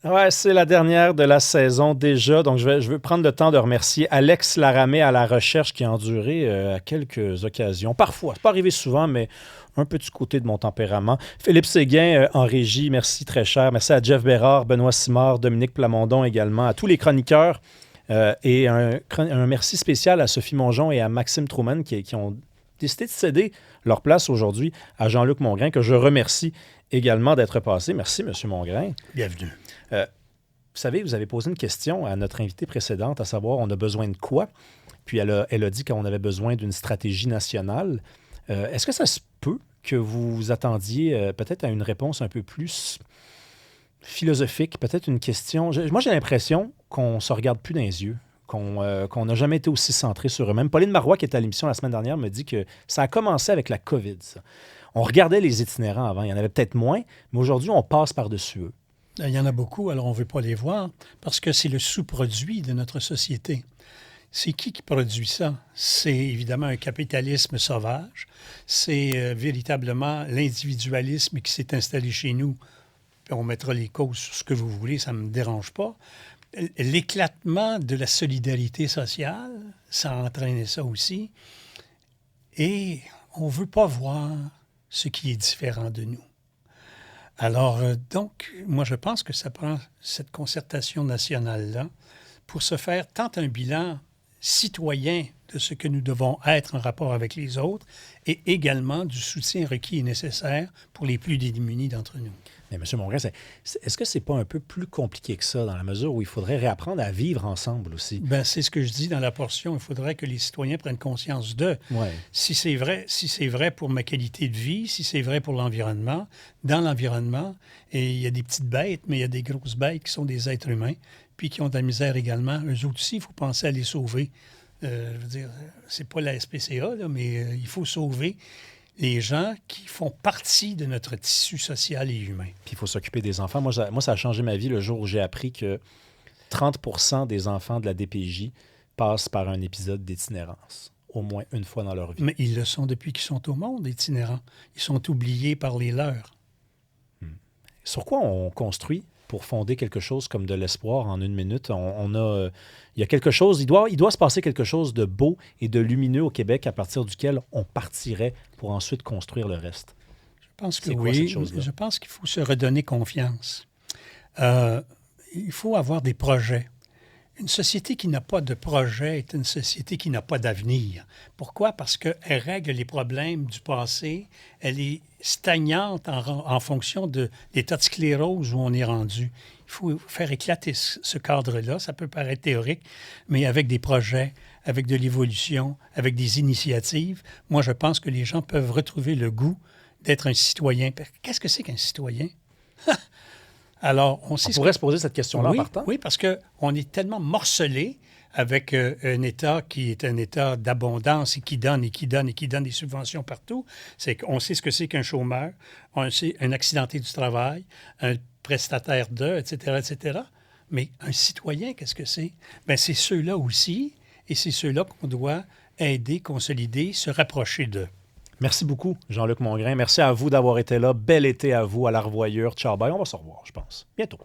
Ouais, c'est la dernière de la saison déjà. Donc, je veux prendre le temps de remercier Alex Laramé à la recherche qui a enduré à quelques occasions. Parfois, c'est pas arrivé souvent, mais un peu du côté de mon tempérament. Philippe Séguin en régie, merci très cher. Merci à Jeff Bérard, Benoît Simard, Dominique Plamondon également, à tous les chroniqueurs. Et un merci spécial à Sophie Mongeon et à Maxime Trouman qui ont décidé de céder leur place aujourd'hui à Jean-Luc Mongrain, que je remercie également d'être passé. Merci, M. Mongrain. Bienvenue. Euh, Vous savez, vous avez posé une question à notre invitée précédente, à savoir on a besoin de quoi? Puis elle a dit qu'on avait besoin d'une stratégie nationale. Est-ce que ça se peut que vous vous attendiez peut-être à une réponse un peu plus philosophique, peut-être une question? Moi, j'ai l'impression qu'on ne se regarde plus dans les yeux, qu'on n'a jamais été aussi centré sur eux-mêmes. Pauline Marois, qui était à l'émission la semaine dernière, me dit que ça a commencé avec la COVID, ça. On regardait les itinérants avant, il y en avait peut-être moins, mais aujourd'hui, on passe par-dessus eux. Il y en a beaucoup, alors on ne veut pas les voir parce que c'est le sous-produit de notre société. C'est qui produit ça? C'est évidemment un capitalisme sauvage. C'est véritablement l'individualisme qui s'est installé chez nous. Puis on mettra les causes sur ce que vous voulez, ça ne me dérange pas. L'éclatement de la solidarité sociale, ça a entraîné ça aussi. Et on ne veut pas voir ce qui est différent de nous. Alors, donc, moi, je pense que ça prend cette concertation nationale-là pour se faire tant un bilan citoyen de ce que nous devons être en rapport avec les autres et également du soutien requis et nécessaire pour les plus démunis d'entre nous. Mais M. Mongrain, est-ce que c'est pas un peu plus compliqué que ça, dans la mesure où il faudrait réapprendre à vivre ensemble aussi? Bien, c'est ce que je dis dans la portion. Il faudrait que les citoyens prennent conscience d'eux. Ouais. Si c'est vrai pour ma qualité de vie, si c'est vrai pour l'environnement, dans l'environnement, et il y a des petites bêtes, mais il y a des grosses bêtes qui sont des êtres humains, puis qui ont de la misère également. Eux autres aussi, il faut penser à les sauver. Je veux dire, c'est pas la SPCA, là, mais il faut sauver les gens qui font partie de notre tissu social et humain. Puis il faut s'occuper des enfants. Moi, ça a changé ma vie le jour où j'ai appris que 30% des enfants de la DPJ passent par un épisode d'itinérance, au moins une fois dans leur vie. Mais ils le sont depuis qu'ils sont au monde, itinérants. Ils sont oubliés par les leurs. Sur quoi on construit pour fonder quelque chose comme de l'espoir en une minute? Il y a quelque chose, il doit se passer quelque chose de beau et de lumineux au Québec à partir duquel on partirait pour ensuite construire le reste. Je pense que C'est quoi, cette oui. chose-là? Je pense qu'il faut se redonner confiance. Il faut avoir des projets. Une société qui n'a pas de projet est une société qui n'a pas d'avenir. Pourquoi? Parce qu'elle règle les problèmes du passé. Elle est stagnante en fonction de l'état de sclérose où on est rendu. Il faut faire éclater ce cadre-là. Ça peut paraître théorique, mais avec des projets, avec de l'évolution, avec des initiatives, moi, je pense que les gens peuvent retrouver le goût d'être un citoyen. Qu'est-ce que c'est qu'un citoyen? Alors, on pourrait se poser cette question-là en partant? Oui, parce qu'on est tellement morcelé avec un État qui est un État d'abondance et qui donne et qui donne et qui donne des subventions partout. C'est qu'on sait ce que c'est qu'un chômeur, on sait un accidenté du travail, un prestataire etc., etc. Mais un citoyen, qu'est-ce que c'est? Bien, c'est ceux-là aussi, et c'est ceux-là qu'on doit aider, consolider, se rapprocher d'eux. Merci beaucoup, Jean-Luc Mongrain. Merci à vous d'avoir été là. Bel été à vous, à la revoyure. Ciao, bye. On va se revoir, je pense. Bientôt.